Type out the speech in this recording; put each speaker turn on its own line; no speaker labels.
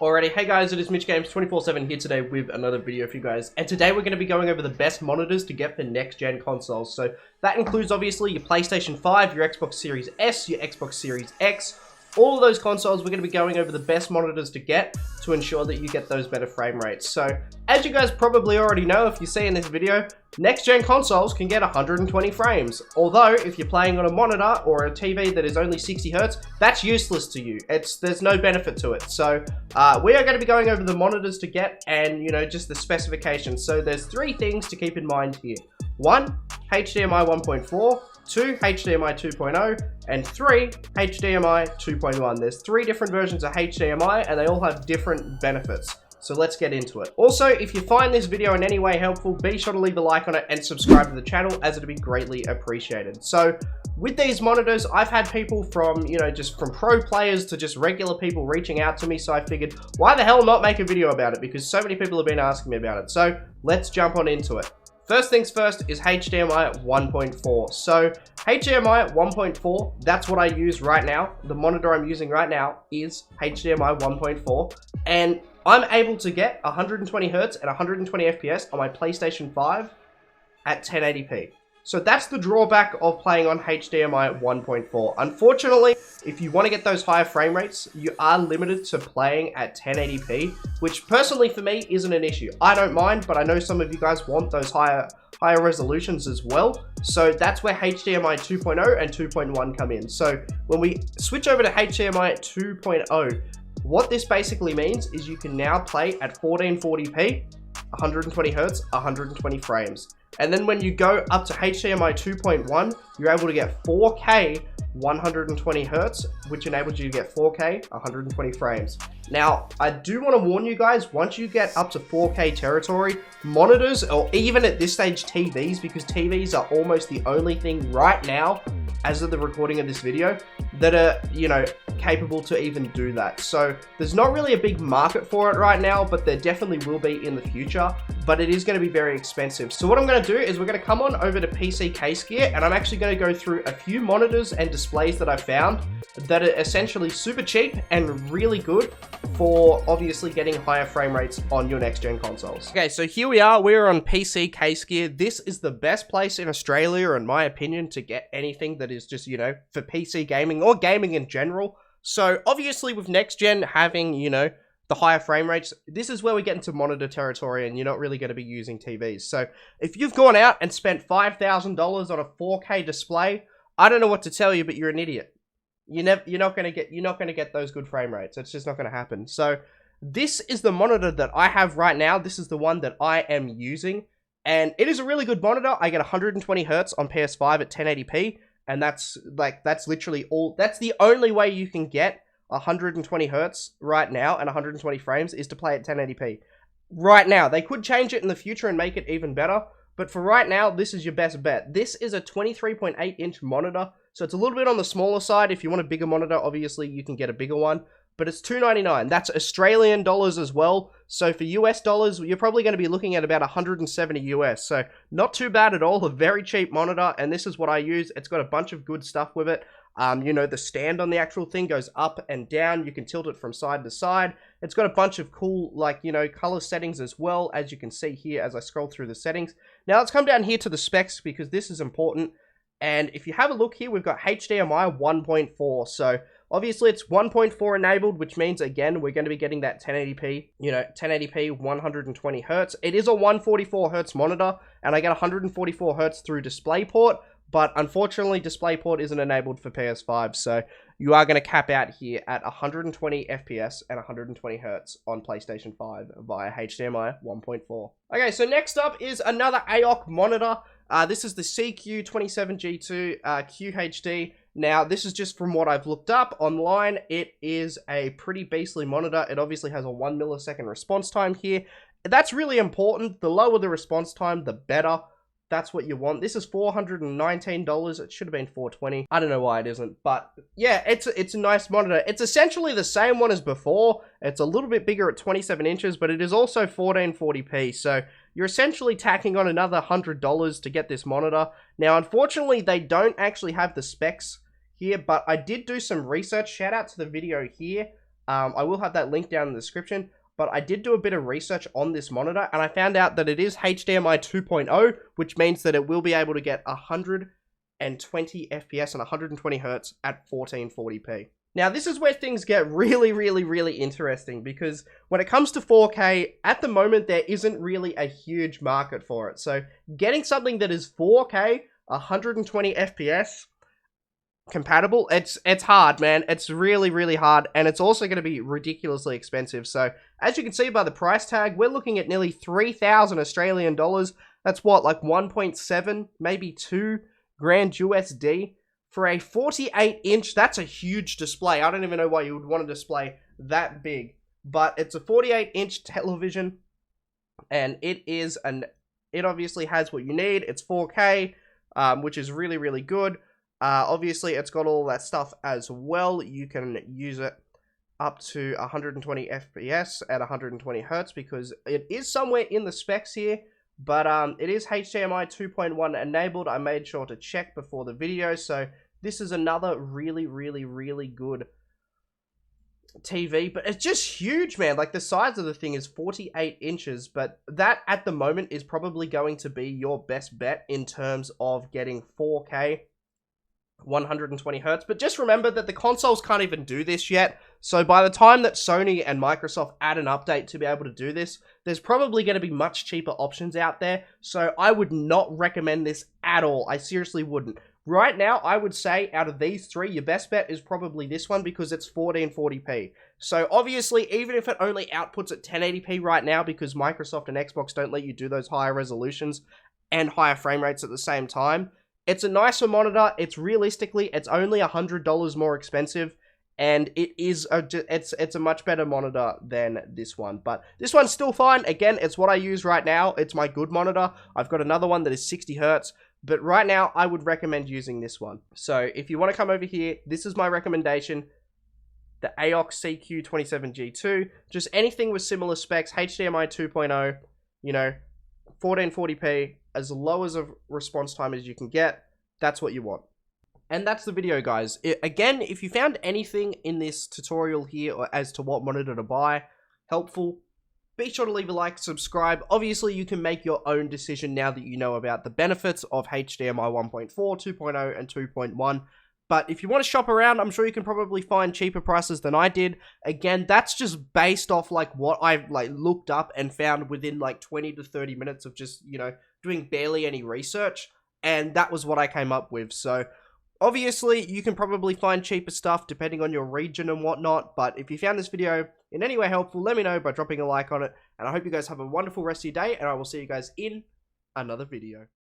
Alrighty, hey guys, it is Mitch Games 24/7 here today with another video for you guys, and today we're going to be going over the best monitors to get for next-gen consoles. So that includes obviously your PlayStation 5, your Xbox Series S, your Xbox Series X, all of those consoles. We're going to be going over the best monitors to get to ensure that you get those better frame rates. So as you guys probably already know, if you see in this video, next-gen consoles can get 120 frames. Although, if you're playing on a monitor or a TV that is only 60 Hz, that's useless to you. There's no benefit to it. So we are going to be going over the monitors to get and, just the specifications. So there's three things to keep in mind here. 1, HDMI 1.4, 2, HDMI 2.0, and 3, HDMI 2.1. There's three different versions of HDMI and they all have different benefits. So let's get into it. Also, if you find this video in any way helpful, be sure to leave a like on it and subscribe to the channel, as it'd be greatly appreciated. So with these monitors, I've had people from, just from pro players to just regular people reaching out to me. So I figured, why the hell not make a video about it? Because so many people have been asking me about it. So let's jump on into it. First things first is HDMI 1.4. So HDMI 1.4, that's what I use right now. The monitor I'm using right now is HDMI 1.4. And I'm able to get 120 Hz and 120 FPS on my PlayStation 5 at 1080p. So that's the drawback of playing on HDMI 1.4. Unfortunately, if you want to get those higher frame rates, you are limited to playing at 1080p, which personally for me isn't an issue. I don't mind, but I know some of you guys want those higher resolutions as well. So that's where HDMI 2.0 and 2.1 come in. So when we switch over to HDMI 2.0, what this basically means is you can now play at 1440p, 120 Hz, 120 frames. And then when you go up to HDMI 2.1, you're able to get 4K 120 Hz, which enables you to get 4K 120 frames. Now, I do want to warn you guys, once you get up to 4K territory, monitors, or even at this stage TVs, because TVs are almost the only thing right now, as of the recording of this video, that are, capable to even do that. So there's not really a big market for it right now, but there definitely will be in the future, but it is going to be very expensive. So what I'm going to do is we're going to come on over to PC Case Gear, and I'm actually going to go through a few monitors and displays that I found that are essentially super cheap and really good for obviously getting higher frame rates on your next gen consoles. Okay, so here we are. We're on PC Case Gear. This is the best place in Australia, in my opinion, to get anything that is just, for PC gaming or gaming in general. So obviously with next gen having, the higher frame rates, this is where we get into monitor territory and you're not really going to be using TVs. So if you've gone out and spent $5,000 on a 4K display, I don't know what to tell you, but you're an idiot. You're not going to get those good frame rates. It's just not going to happen. So this is the monitor that I have right now. This is the one that I am using, and it is a really good monitor. I get 120 Hz on PS5 at 1080p. And that's literally all. That's the only way you can get 120 Hz right now and 120 frames is to play at 1080p. Right now, they could change it in the future and make it even better. But for right now, this is your best bet. This is a 23.8 inch monitor. So it's a little bit on the smaller side. If you want a bigger monitor, obviously you can get a bigger one. But it's $299. That's Australian dollars as well. So for US dollars, you're probably going to be looking at about 170 US. So not too bad at all. A very cheap monitor. And this is what I use. It's got a bunch of good stuff with it. The stand on the actual thing goes up and down. You can tilt it from side to side. It's got a bunch of cool, color settings as well, as you can see here as I scroll through the settings. Now let's come down here to the specs because this is important. And if you have a look here, we've got HDMI 1.4. So obviously it's 1.4 enabled, which means, again, we're going to be getting that 1080p, 1080p, 120 Hz. It is a 144 Hz monitor, and I get 144 Hz through DisplayPort, but unfortunately DisplayPort isn't enabled for PS5, so you are going to cap out here at 120 FPS and 120 Hz on PlayStation 5 via HDMI 1.4. Okay, so next up is another AOC monitor. This is the CQ27G2 QHD. Now, this is just from what I've looked up online. It is a pretty beastly monitor. It obviously has a 1 millisecond response time here. That's really important. The lower the response time, the better. That's what you want. This is $419. It should have been $420. I don't know why it isn't, but yeah, it's a nice monitor. It's essentially the same one as before. It's a little bit bigger at 27 inches, but it is also 1440p. So you're essentially tacking on another $100 to get this monitor. Now, unfortunately, they don't actually have the specs here, but I did do some research. Shout out to the video here. I will have that link down in the description. But I did do a bit of research on this monitor, and I found out that it is HDMI 2.0, which means that it will be able to get 120 FPS and 120 Hertz at 1440p. Now, this is where things get really interesting, because when it comes to 4K, at the moment, there isn't really a huge market for it. So getting something that is 4K, 120 FPS, compatible, it's hard, man. It's really hard, and it's also going to be ridiculously expensive. So as you can see by the price tag, we're looking at nearly 3,000 Australian dollars. That's what, like 1.7, maybe 2 grand USD for a 48-inch. That's a huge display. I don't even know why you would want a display that big, but it's a 48-inch television, and it obviously has what you need. It's 4K, which is really good. Obviously, it's got all that stuff as well. You can use it up to 120 FPS at 120 Hertz, because it is somewhere in the specs here, but it is HDMI 2.1 enabled. I made sure to check before the video, so this is another really good TV, but it's just huge, man. Like, the size of the thing is 48 inches, but that at the moment is probably going to be your best bet in terms of getting 4K 120 Hertz. But just remember that the consoles can't even do this yet, so by the time that Sony and Microsoft add an update to be able to do this, there's probably going to be much cheaper options out there. So I would not recommend this at all. I seriously wouldn't. Right now, I would say out of these three, your best bet is probably this one, because it's 1440p. So obviously, even if it only outputs at 1080p right now, because Microsoft and Xbox don't let you do those higher resolutions and higher frame rates at the same time, it's a nicer monitor. It's only $100 more expensive, and it's a much better monitor than this one. But this one's still fine. Again, it's what I use right now. It's my good monitor. I've got another one that is 60 Hertz, but right now I would recommend using this one. So if you want to come over here, this is my recommendation. The AOX CQ27G2, just anything with similar specs, HDMI 2.0, you know, 1440p, as low as a response time as you can get. That's what you want. And that's the video, guys. Again, if you found anything in this tutorial here or as to what monitor to buy helpful, be sure to leave a like, subscribe. Obviously, you can make your own decision now that you know about the benefits of HDMI 1.4, 2.0, and 2.1. But if you want to shop around, I'm sure you can probably find cheaper prices than I did. Again, that's just based off like what I've like looked up and found within like 20 to 30 minutes of just, you know, doing barely any research. And that was what I came up with. So obviously, you can probably find cheaper stuff depending on your region and whatnot. But if you found this video in any way helpful, let me know by dropping a like on it. And I hope you guys have a wonderful rest of your day. And I will see you guys in another video.